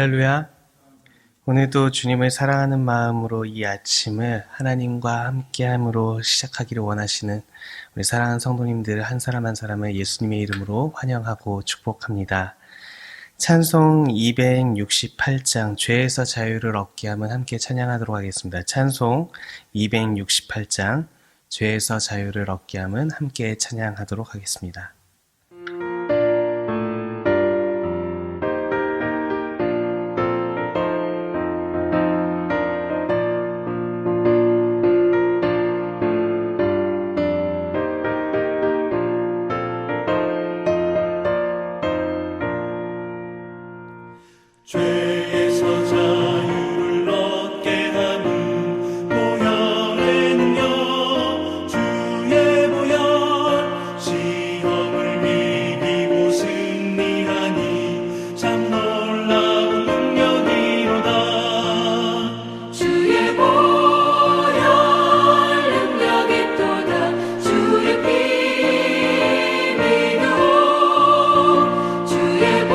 할렐루야. 오늘도 주님을 사랑하는 마음으로 이 아침을 하나님과 함께함으로 시작하기를 원하시는 우리 사랑하는 성도님들 한 사람 한 사람을 예수님의 이름으로 환영하고 축복합니다. 찬송 268장 죄에서 자유를 얻게 함은 함께 찬양하도록 하겠습니다. 찬송 268장 죄에서 자유를 얻게 함은 함께 찬양하도록 하겠습니다. 죄에서 자유를 얻게 하는 보혈에는요 주의 보혈 시험을 이기고 승리하니 참 놀라운 능력이로다. 주의 보혈 능력이 또다. 주의 피 믿어 주의 보혈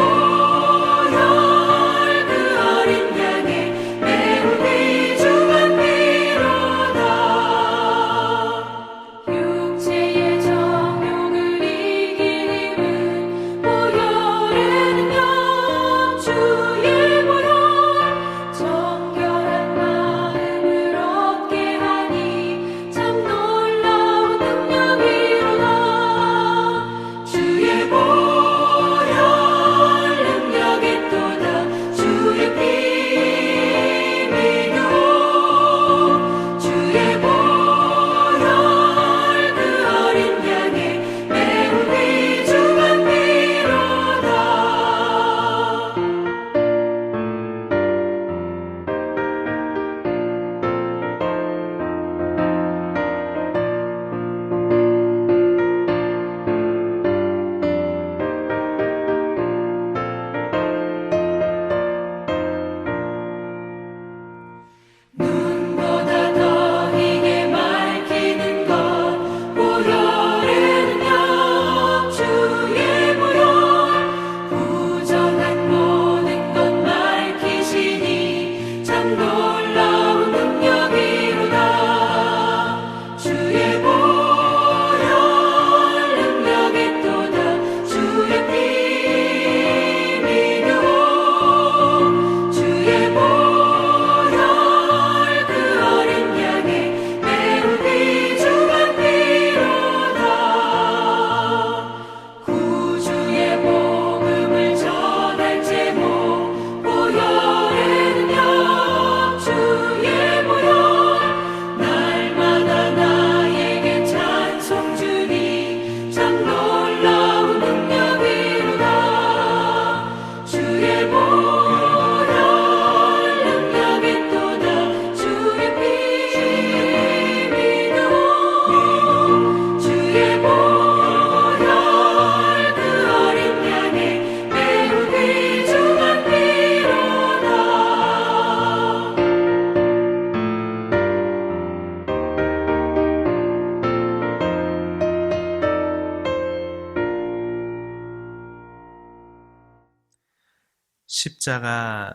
십자가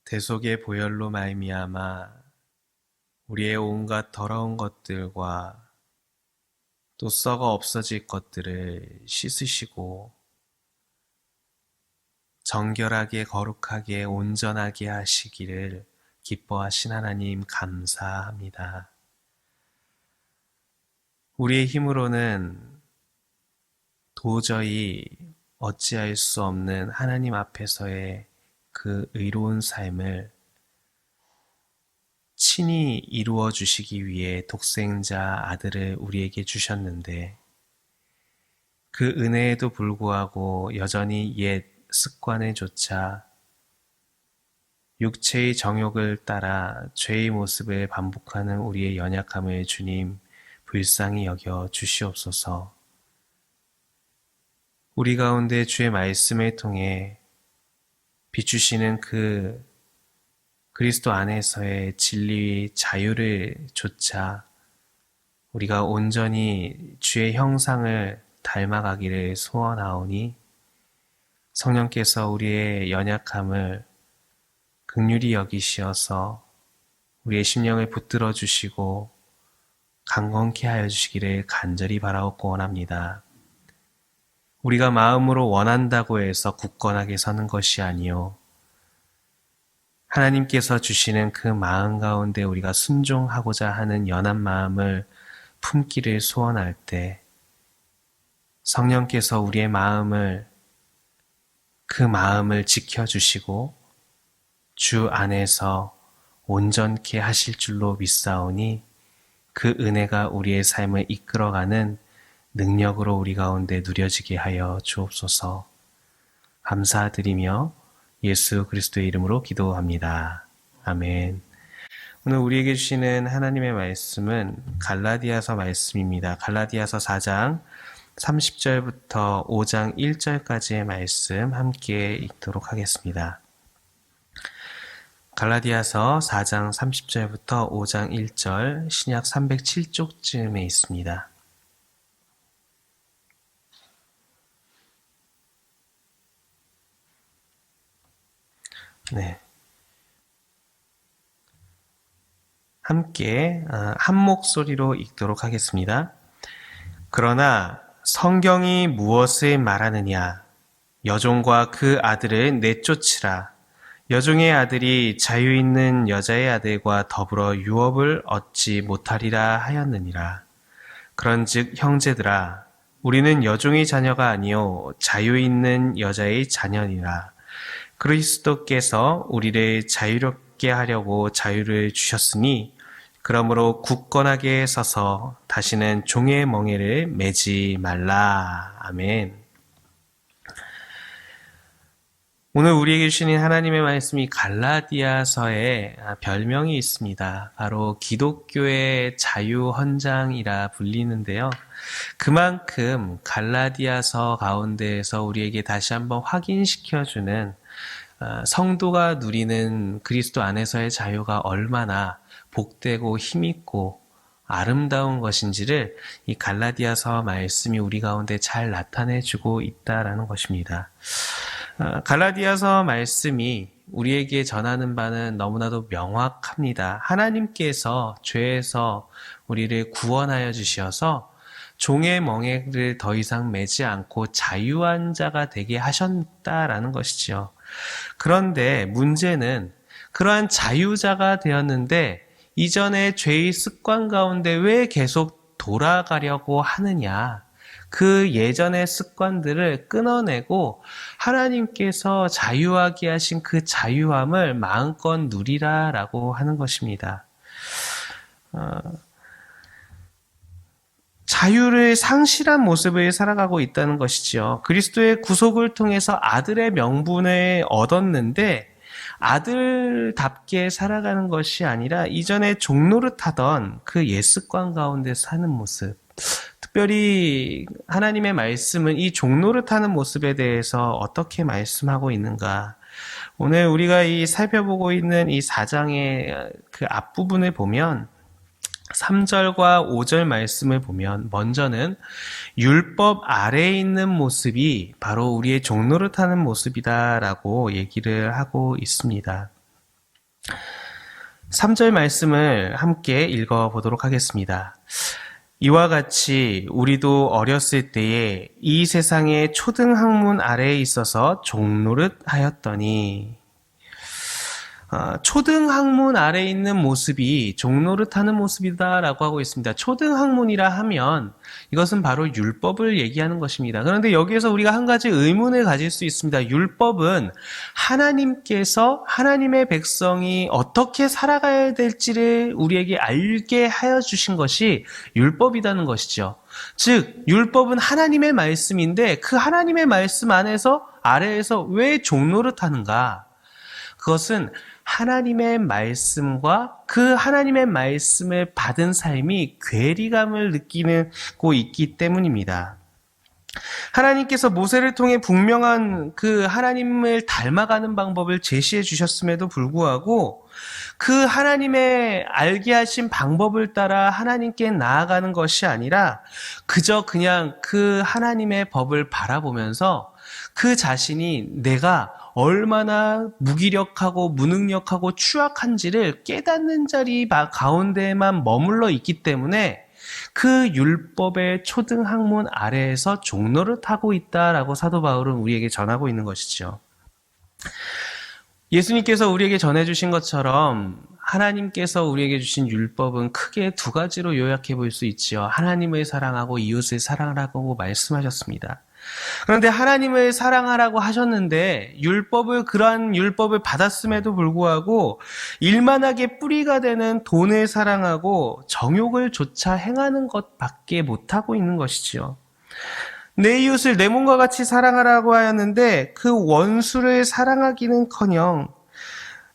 대속의 보혈로 말미암아 우리의 온갖 더러운 것들과 또 썩어 없어질 것들을 씻으시고 정결하게 거룩하게 온전하게 하시기를 기뻐하신 하나님 감사합니다. 우리의 힘으로는 도저히 어찌할 수 없는 하나님 앞에서의 그 의로운 삶을 친히 이루어 주시기 위해 독생자 아들을 우리에게 주셨는데 그 은혜에도 불구하고 여전히 옛 습관에 쫓아 육체의 정욕을 따라 죄의 모습을 반복하는 우리의 연약함을 주님 불쌍히 여겨 주시옵소서. 우리 가운데 주의 말씀을 통해 비추시는 그 그리스도 안에서의 진리의 자유를 좇아 우리가 온전히 주의 형상을 닮아가기를 소원하오니 성령께서 우리의 연약함을 긍휼히 여기시어서 우리의 심령을 붙들어 주시고 강건케 하여 주시기를 간절히 바라옵고 원합니다. 우리가 마음으로 원한다고 해서 굳건하게 서는 것이 아니요, 하나님께서 주시는 그 마음 가운데 우리가 순종하고자 하는 연한 마음을 품기를 소원할 때 성령께서 우리의 그 마음을 지켜주시고 주 안에서 온전케 하실 줄로 믿사오니 그 은혜가 우리의 삶을 이끌어가는 능력으로 우리 가운데 누려지게 하여 주옵소서. 감사드리며 예수 그리스도의 이름으로 기도합니다. 아멘. 오늘 우리에게 주시는 하나님의 말씀은 갈라디아서 말씀입니다. 갈라디아서 4장 30절부터 5장 1절까지의 말씀 함께 읽도록 하겠습니다. 갈라디아서 4장 30절부터 5장 1절, 신약 307쪽쯤에 있습니다. 네. 함께 한 목소리로 읽도록 하겠습니다. 그러나 성경이 무엇을 말하느냐? 여종과 그 아들을 내쫓으라. 여종의 아들이 자유 있는 여자의 아들과 더불어 유업을 얻지 못하리라 하였느니라. 그런즉 형제들아, 우리는 여종의 자녀가 아니요 자유 있는 여자의 자녀니라. 그리스도께서 우리를 자유롭게 하려고 자유를 주셨으니 그러므로 굳건하게 서서 다시는 종의 멍에를 매지 말라. 아멘. 오늘 우리에게 주시는 하나님의 말씀이 갈라디아서에 별명이 있습니다. 바로 기독교의 자유헌장이라 불리는데요. 그만큼 갈라디아서 가운데에서 우리에게 다시 한번 확인시켜주는 성도가 누리는 그리스도 안에서의 자유가 얼마나 복되고 힘있고 아름다운 것인지를 이 갈라디아서 말씀이 우리 가운데 잘 나타내주고 있다라는 것입니다. 갈라디아서 말씀이 우리에게 전하는 바는 너무나도 명확합니다. 하나님께서 죄에서 우리를 구원하여 주셔서 종의 멍에를 더 이상 매지 않고 자유한 자가 되게 하셨다라는 것이지요. 그런데 문제는 그러한 자유자가 되었는데 이전의 죄의 습관 가운데 왜 계속 돌아가려고 하느냐? 그 예전의 습관들을 끊어내고 하나님께서 자유하게 하신 그 자유함을 마음껏 누리라라고 하는 것입니다. 자유를 상실한 모습을 살아가고 있다는 것이죠. 그리스도의 구속을 통해서 아들의 명분을 얻었는데 아들답게 살아가는 것이 아니라 이전에 종노릇하던 그 옛습관 가운데 사는 모습, 특별히 하나님의 말씀은 이 종노릇하는 모습에 대해서 어떻게 말씀하고 있는가? 오늘 우리가 살펴보고 있는 이 4장의 그 앞부분을 보면 3절과 5절 말씀을 보면 먼저는 율법 아래에 있는 모습이 바로 우리의 종노릇하는 모습이다라고 얘기를 하고 있습니다. 3절 말씀을 함께 읽어보도록 하겠습니다. 이와 같이 우리도 어렸을 때에 이 세상의 초등학문 아래에 있어서 종노릇하였더니 초등학문 아래에 있는 모습이 종노릇하는 모습이다라고 하고 있습니다. 초등학문이라 하면 이것은 바로 율법을 얘기하는 것입니다. 그런데 여기에서 우리가 한 가지 의문을 가질 수 있습니다. 율법은 하나님께서 하나님의 백성이 어떻게 살아가야 될지를 우리에게 알게 하여 주신 것이 율법이라는 것이죠. 즉 율법은 하나님의 말씀인데 그 하나님의 말씀 아래에서 왜 종노릇하는가? 그것은 하나님의 말씀과 그 하나님의 말씀을 받은 삶이 괴리감을 느끼고 있기 때문입니다. 하나님께서 모세를 통해 분명한 그 하나님을 닮아가는 방법을 제시해 주셨음에도 불구하고 그 하나님의 알게 하신 방법을 따라 하나님께 나아가는 것이 아니라 그냥 그 하나님의 법을 바라보면서 그 자신이 내가 얼마나 무기력하고 무능력하고 추악한지를 깨닫는 자리 가운데에만 머물러 있기 때문에 그 율법의 초등학문 아래에서 종노릇하고 있다라고 사도 바울은 우리에게 전하고 있는 것이죠. 예수님께서 우리에게 전해주신 것처럼 하나님께서 우리에게 주신 율법은 크게 두 가지로 요약해 볼 수 있지요. 하나님을 사랑하고 이웃을 사랑하라고 말씀하셨습니다. 그런데 하나님을 사랑하라고 하셨는데 그러한 율법을 받았음에도 불구하고 일만하게 뿌리가 되는 돈을 사랑하고 정욕을 조차 행하는 것밖에 못하고 있는 것이지요. 내 이웃을 내 몸과 같이 사랑하라고 하였는데 그 원수를 사랑하기는커녕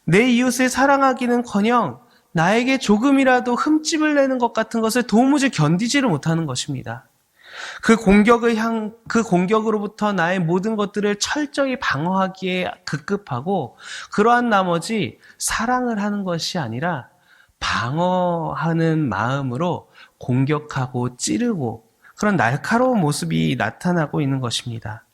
내 이웃을 사랑하기는커녕 나에게 조금이라도 흠집을 내는 것 같은 것을 도무지 견디지를 못하는 것입니다. 그 공격으로부터 나의 모든 것들을 철저히 방어하기에 급급하고 그러한 나머지 사랑을 하는 것이 아니라 방어하는 마음으로 공격하고 찌르고 그런 날카로운 모습이 나타나고 있는 것입니다.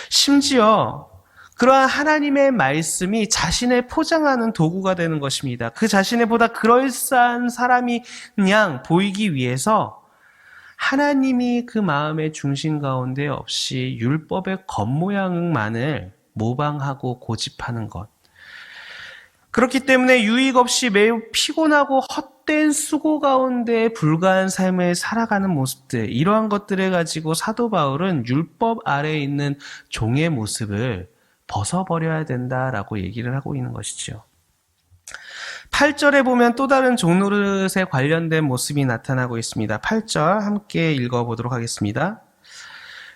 심지어 그러한 하나님의 말씀이 자신을 포장하는 도구가 되는 것입니다. 그 자신을 보다 그럴싸한 사람이 그냥 보이기 위해서 하나님이 그 마음의 중심 가운데 없이 율법의 겉모양만을 모방하고 고집하는 것. 그렇기 때문에 유익 없이 매우 피곤하고 헛된 수고 가운데 불과한 삶을 살아가는 모습들, 이러한 것들을 가지고 사도 바울은 율법 아래에 있는 종의 모습을 벗어버려야 된다라고 얘기를 하고 있는 것이죠. 8절에 보면 또 다른 종노릇에 관련된 모습이 나타나고 있습니다. 8절 함께 읽어보도록 하겠습니다.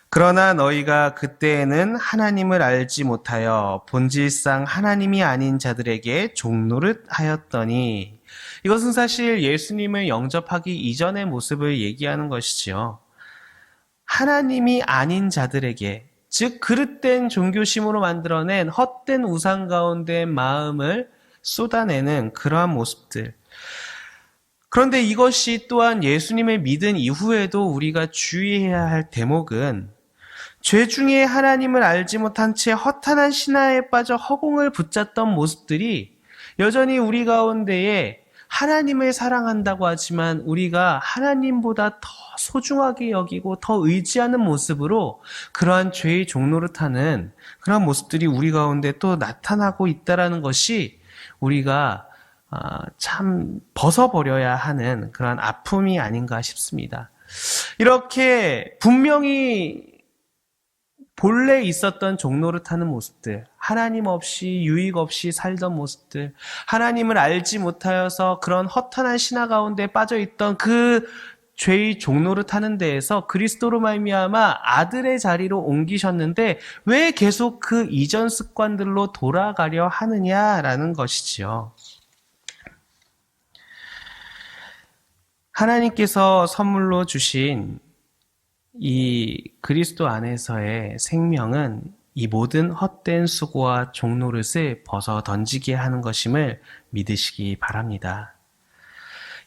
그러나 너희가 그때에는 하나님을 알지 못하여 본질상 하나님이 아닌 자들에게 종노릇하였더니, 이것은 사실 예수님을 영접하기 이전의 모습을 얘기하는 것이지요. 하나님이 아닌 자들에게, 즉 그릇된 종교심으로 만들어낸 헛된 우상 가운데 마음을 쏟아내는 그러한 모습들. 그런데 이것이 또한 예수님을 믿은 이후에도 우리가 주의해야 할 대목은 죄 중에 하나님을 알지 못한 채 허탄한 신화에 빠져 허공을 붙잡던 모습들이 여전히 우리 가운데에 하나님을 사랑한다고 하지만 우리가 하나님보다 더 소중하게 여기고 더 의지하는 모습으로 그러한 죄의 종노릇하는 그러한 모습들이 우리 가운데 또 나타나고 있다는 것이 우리가 참 벗어버려야 하는 그런 아픔이 아닌가 싶습니다. 이렇게 분명히 본래 있었던 종노릇하는 모습들, 하나님 없이 유익 없이 살던 모습들, 하나님을 알지 못하여서 그런 허탄한 신화 가운데 빠져있던 그 죄의 종노릇하는 데에서 그리스도로 말미암아 아들의 자리로 옮기셨는데 왜 계속 그 이전 습관들로 돌아가려 하느냐라는 것이지요. 하나님께서 선물로 주신 이 그리스도 안에서의 생명은 이 모든 헛된 수고와 종노릇을 벗어 던지게 하는 것임을 믿으시기 바랍니다.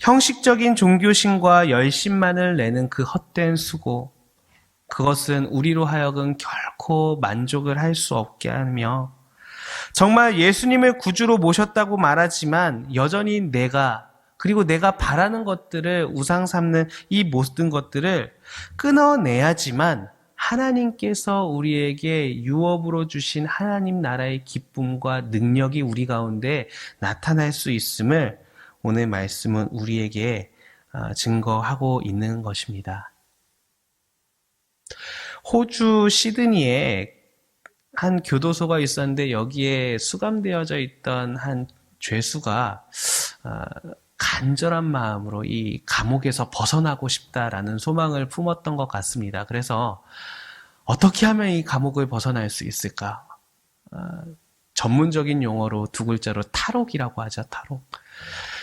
형식적인 종교심과 열심만을 내는 그 헛된 수고, 그것은 우리로 하여금 결코 만족을 할 수 없게 하며 정말 예수님을 구주로 모셨다고 말하지만 여전히 그리고 내가 바라는 것들을 우상 삼는 이 모든 것들을 끊어내야지만 하나님께서 우리에게 유업으로 주신 하나님 나라의 기쁨과 능력이 우리 가운데 나타날 수 있음을 오늘 말씀은 우리에게 증거하고 있는 것입니다. 호주 시드니에 한 교도소가 있었는데 여기에 수감되어져 있던 한 죄수가 간절한 마음으로 이 감옥에서 벗어나고 싶다라는 소망을 품었던 것 같습니다. 그래서 어떻게 하면 이 감옥을 벗어날 수 있을까? 전문적인 용어로 두 글자로 탈옥이라고 하죠. 탈옥.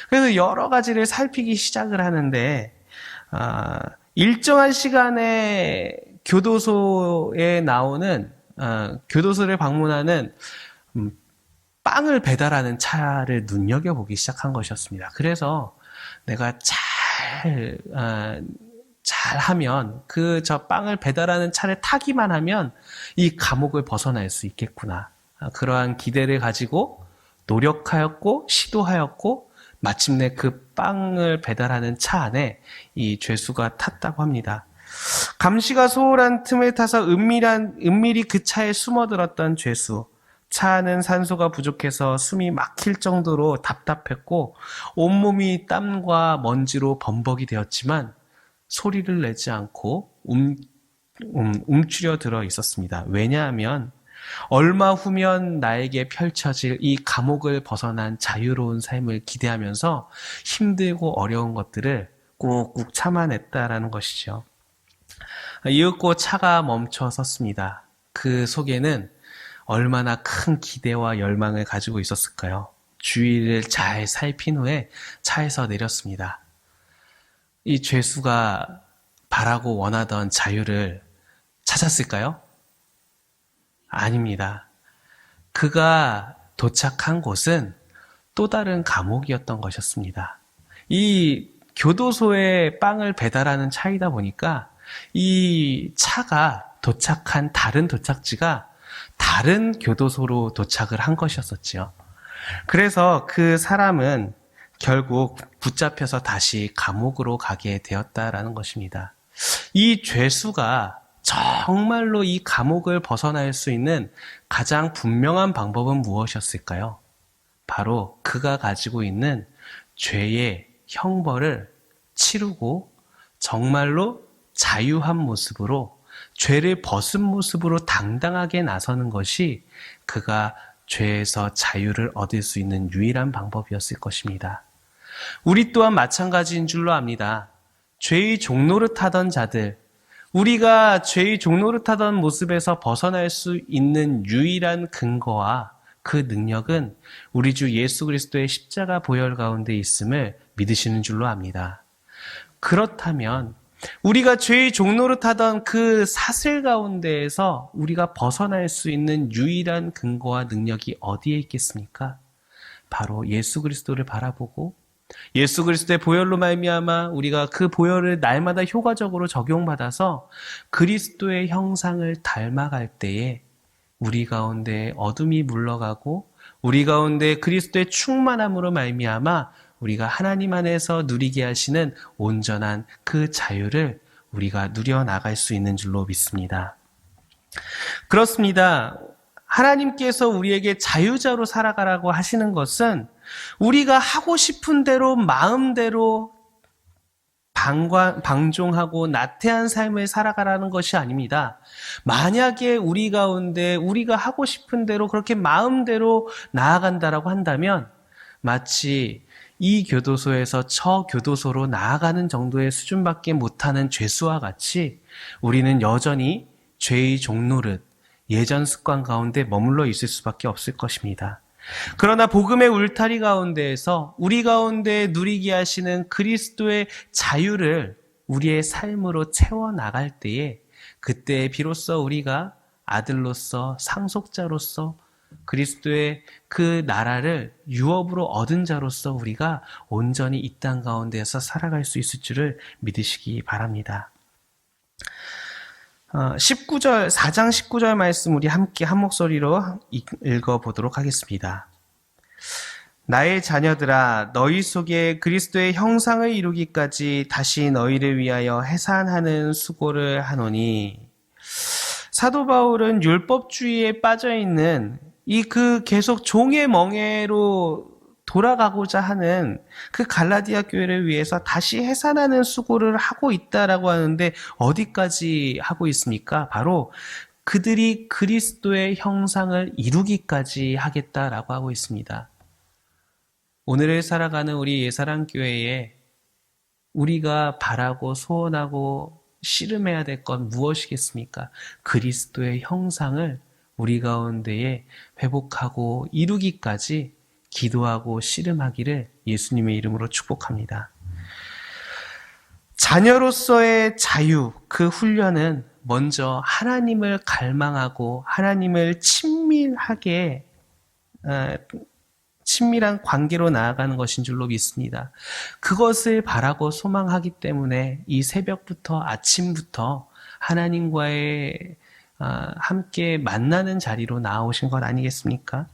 그래서 여러 가지를 살피기 시작을 하는데 일정한 시간에 교도소에 나오는 교도소를 방문하는 빵을 배달하는 차를 눈여겨보기 시작한 것이었습니다. 그래서 내가 잘하면 저 빵을 배달하는 차를 타기만 하면 이 감옥을 벗어날 수 있겠구나 그러한 기대를 가지고 노력하였고 시도하였고 마침내 그 빵을 배달하는 차 안에 이 죄수가 탔다고 합니다. 감시가 소홀한 틈을 타서 은밀히 그 차에 숨어들었던 죄수. 차 안은 산소가 부족해서 숨이 막힐 정도로 답답했고 온몸이 땀과 먼지로 범벅이 되었지만 소리를 내지 않고 움츠려 들어 있었습니다. 왜냐하면 얼마 후면 나에게 펼쳐질 이 감옥을 벗어난 자유로운 삶을 기대하면서 힘들고 어려운 것들을 꾹꾹 참아냈다라는 것이죠. 이윽고 차가 멈춰 섰습니다. 그 속에는 얼마나 큰 기대와 열망을 가지고 있었을까요? 주위를 잘 살핀 후에 차에서 내렸습니다. 이 죄수가 바라고 원하던 자유를 찾았을까요? 아닙니다. 그가 도착한 곳은 또 다른 감옥이었던 것이었습니다. 이 교도소에 빵을 배달하는 차이다 보니까 이 차가 도착한 다른 도착지가 다른 교도소로 도착을 한 것이었었지요. 그래서 그 사람은 결국 붙잡혀서 다시 감옥으로 가게 되었다라는 것입니다. 이 죄수가 정말로 이 감옥을 벗어날 수 있는 가장 분명한 방법은 무엇이었을까요? 바로 그가 가지고 있는 죄의 형벌을 치르고 정말로 자유한 모습으로 죄를 벗은 모습으로 당당하게 나서는 것이 그가 죄에서 자유를 얻을 수 있는 유일한 방법이었을 것입니다. 우리 또한 마찬가지인 줄로 압니다. 죄의 종노릇하던 자들, 우리가 죄의 종노릇하던 모습에서 벗어날 수 있는 유일한 근거와 그 능력은 우리 주 예수 그리스도의 십자가 보혈 가운데 있음을 믿으시는 줄로 압니다. 그렇다면 우리가 죄의 종노릇하던 그 사슬 가운데에서 우리가 벗어날 수 있는 유일한 근거와 능력이 어디에 있겠습니까? 바로 예수 그리스도를 바라보고 예수 그리스도의 보혈로 말미암아 우리가 그 보혈을 날마다 효과적으로 적용받아서 그리스도의 형상을 닮아갈 때에 우리 가운데 어둠이 물러가고 우리 가운데 그리스도의 충만함으로 말미암아 우리가 하나님 안에서 누리게 하시는 온전한 그 자유를 우리가 누려나갈 수 있는 줄로 믿습니다. 그렇습니다. 하나님께서 우리에게 자유자로 살아가라고 하시는 것은 우리가 하고 싶은 대로 마음대로 방종하고 나태한 삶을 살아가라는 것이 아닙니다. 만약에 우리 가운데 우리가 하고 싶은 대로 그렇게 마음대로 나아간다라고 한다면 마치 이 교도소에서 저 교도소로 나아가는 정도의 수준밖에 못하는 죄수와 같이 우리는 여전히 죄의 종노릇, 예전 습관 가운데 머물러 있을 수밖에 없을 것입니다. 그러나 복음의 울타리 가운데에서 우리 가운데 누리게 하시는 그리스도의 자유를 우리의 삶으로 채워나갈 때에 그때 비로소 우리가 아들로서 상속자로서 그리스도의 그 나라를 유업으로 얻은 자로서 우리가 온전히 이 땅 가운데에서 살아갈 수 있을 줄을 믿으시기 바랍니다. 4장 19절 말씀 우리 함께 한 목소리로 읽어보도록 하겠습니다. 나의 자녀들아, 너희 속에 그리스도의 형상을 이루기까지 다시 너희를 위하여 해산하는 수고를 하노니. 사도 바울은 율법주의에 빠져있는 계속 종의 멍에로 돌아가고자 하는 그 갈라디아 교회를 위해서 다시 해산하는 수고를 하고 있다라고 하는데 어디까지 하고 있습니까? 바로 그들이 그리스도의 형상을 이루기까지 하겠다라고 하고 있습니다. 오늘을 살아가는 우리 예사랑교회에 우리가 바라고 소원하고 씨름해야 될 건 무엇이겠습니까? 그리스도의 형상을 우리 가운데에 회복하고 이루기까지 기도하고 씨름하기를 예수님의 이름으로 축복합니다. 자녀로서의 자유, 그 훈련은 먼저 하나님을 갈망하고 하나님을 친밀한 관계로 나아가는 것인 줄로 믿습니다. 그것을 바라고 소망하기 때문에 이 새벽부터 아침부터 하나님과의 함께 만나는 자리로 나아오신 것 아니겠습니까?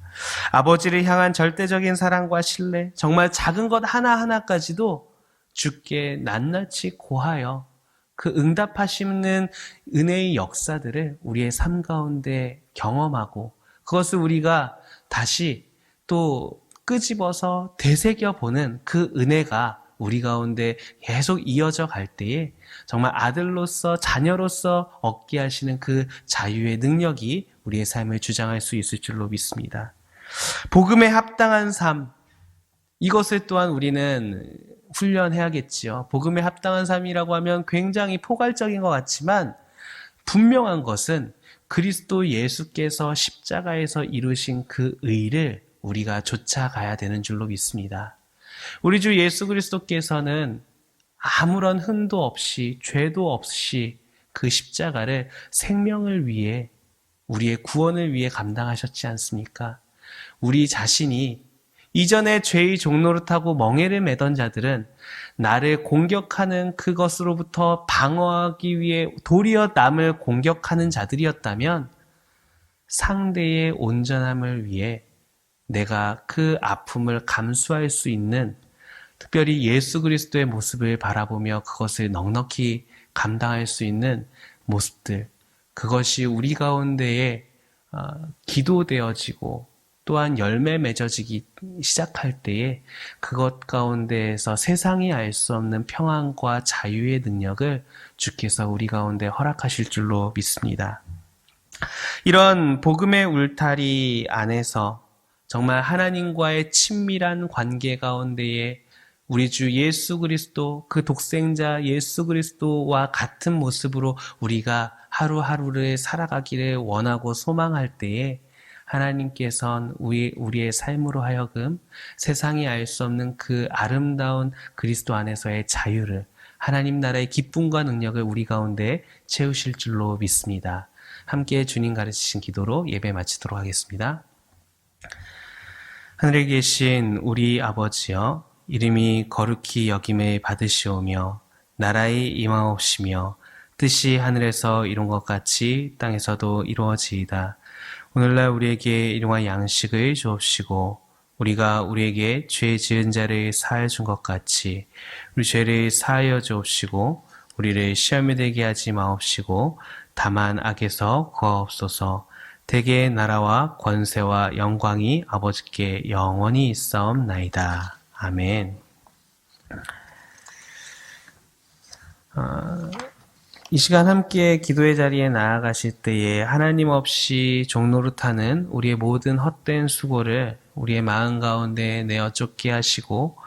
아버지를 향한 절대적인 사랑과 신뢰, 정말 작은 것 하나하나까지도 주께 낱낱이 고하여 그 응답하시는 은혜의 역사들을 우리의 삶 가운데 경험하고 그것을 우리가 다시 또 끄집어서 되새겨보는 그 은혜가 우리 가운데 계속 이어져 갈 때에 정말 아들로서 자녀로서 얻게 하시는 그 자유의 능력이 우리의 삶을 주장할 수 있을 줄로 믿습니다. 복음에 합당한 삶, 이것을 또한 우리는 훈련해야겠지요. 복음에 합당한 삶이라고 하면 굉장히 포괄적인 것 같지만 분명한 것은 그리스도 예수께서 십자가에서 이루신 그 의를 우리가 쫓아가야 되는 줄로 믿습니다. 우리 주 예수 그리스도께서는 아무런 흠도 없이 죄도 없이 그 십자가를 생명을 위해 우리의 구원을 위해 감당하셨지 않습니까? 우리 자신이 이전에 죄의 종노릇하고 멍에를 매던 자들은 나를 공격하는 그것으로부터 방어하기 위해 도리어 남을 공격하는 자들이었다면 상대의 온전함을 위해 내가 그 아픔을 감수할 수 있는 특별히 예수 그리스도의 모습을 바라보며 그것을 넉넉히 감당할 수 있는 모습들, 그것이 우리 가운데에 기도되어지고 또한 열매 맺어지기 시작할 때에 그것 가운데에서 세상이 알 수 없는 평안과 자유의 능력을 주께서 우리 가운데 허락하실 줄로 믿습니다. 이런 복음의 울타리 안에서 정말 하나님과의 친밀한 관계 가운데에 우리 주 예수 그리스도, 그 독생자 예수 그리스도와 같은 모습으로 우리가 하루하루를 살아가기를 원하고 소망할 때에 하나님께서는 우리의 삶으로 하여금 세상이 알 수 없는 그 아름다운 그리스도 안에서의 자유를, 하나님 나라의 기쁨과 능력을 우리 가운데 채우실 줄로 믿습니다. 함께 주님 가르치신 기도로 예배 마치도록 하겠습니다. 하늘에 계신 우리 아버지여, 이름이 거룩히 여김을 받으시오며 나라의 임하옵시며 뜻이 하늘에서 이룬 것 같이 땅에서도 이루어지이다. 오늘날 우리에게 일용할 양식을 주옵시고 우리가 우리에게 죄 지은 자를 사하여 준 것 같이 우리 죄를 사하여 주옵시고 우리를 시험에 들게 하지 마옵시고 다만 악에서 구하옵소서. 대개의 나라와 권세와 영광이 아버지께 영원히 있사옵나이다. 아멘. 이 시간 함께 기도의 자리에 나아가실 때에 하나님 없이 종노릇하는 우리의 모든 헛된 수고를 우리의 마음 가운데 내어 쫓게 하시고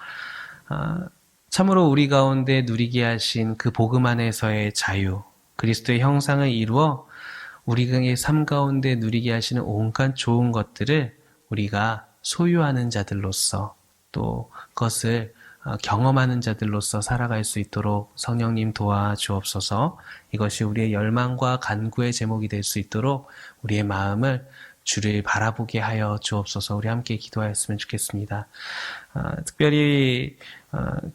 참으로 우리 가운데 누리게 하신 그 복음 안에서의 자유, 그리스도의 형상을 이루어 우리의 삶 가운데 누리게 하시는 온갖 좋은 것들을 우리가 소유하는 자들로서 또 그것을 경험하는 자들로서 살아갈 수 있도록 성령님 도와주옵소서. 이것이 우리의 열망과 간구의 제목이 될 수 있도록 우리의 마음을 주를 바라보게 하여 주옵소서. 우리 함께 기도하였으면 좋겠습니다. 특별히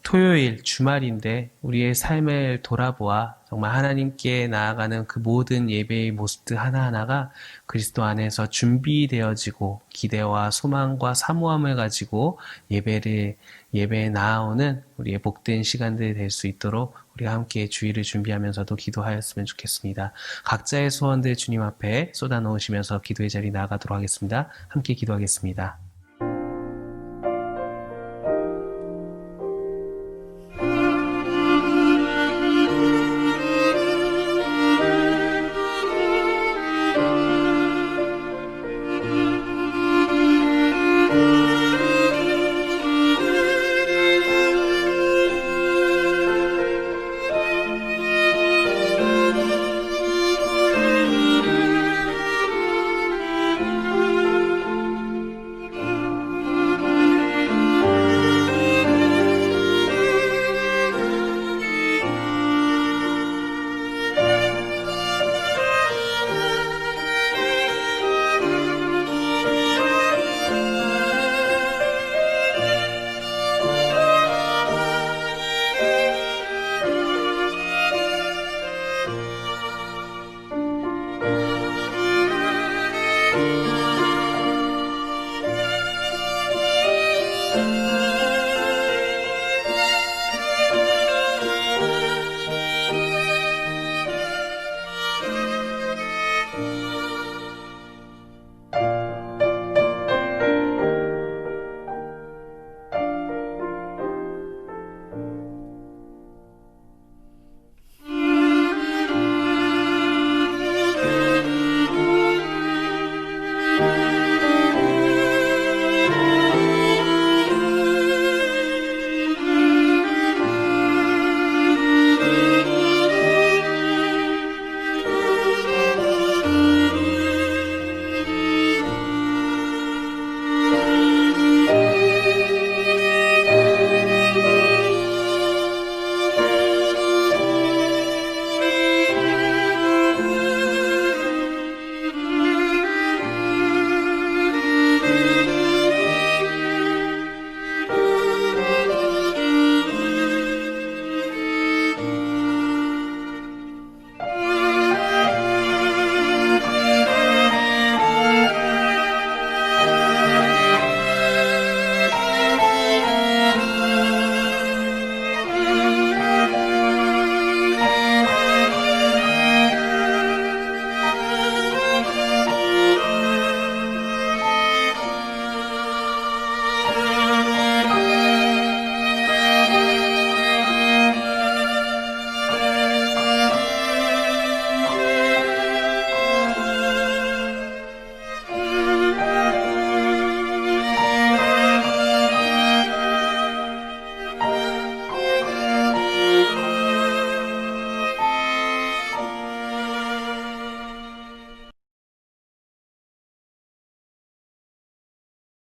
토요일 주말인데 우리의 삶을 돌아보아 정말 하나님께 나아가는 그 모든 예배의 모습들 하나하나가 그리스도 안에서 준비되어지고 기대와 소망과 사모함을 가지고 예배에 나아오는 우리의 복된 시간들이 될 수 있도록 우리가 함께 주의를 준비하면서도 기도하였으면 좋겠습니다. 각자의 소원들 주님 앞에 쏟아놓으시면서 기도의 자리 나아가도록 하겠습니다. 함께 기도하겠습니다.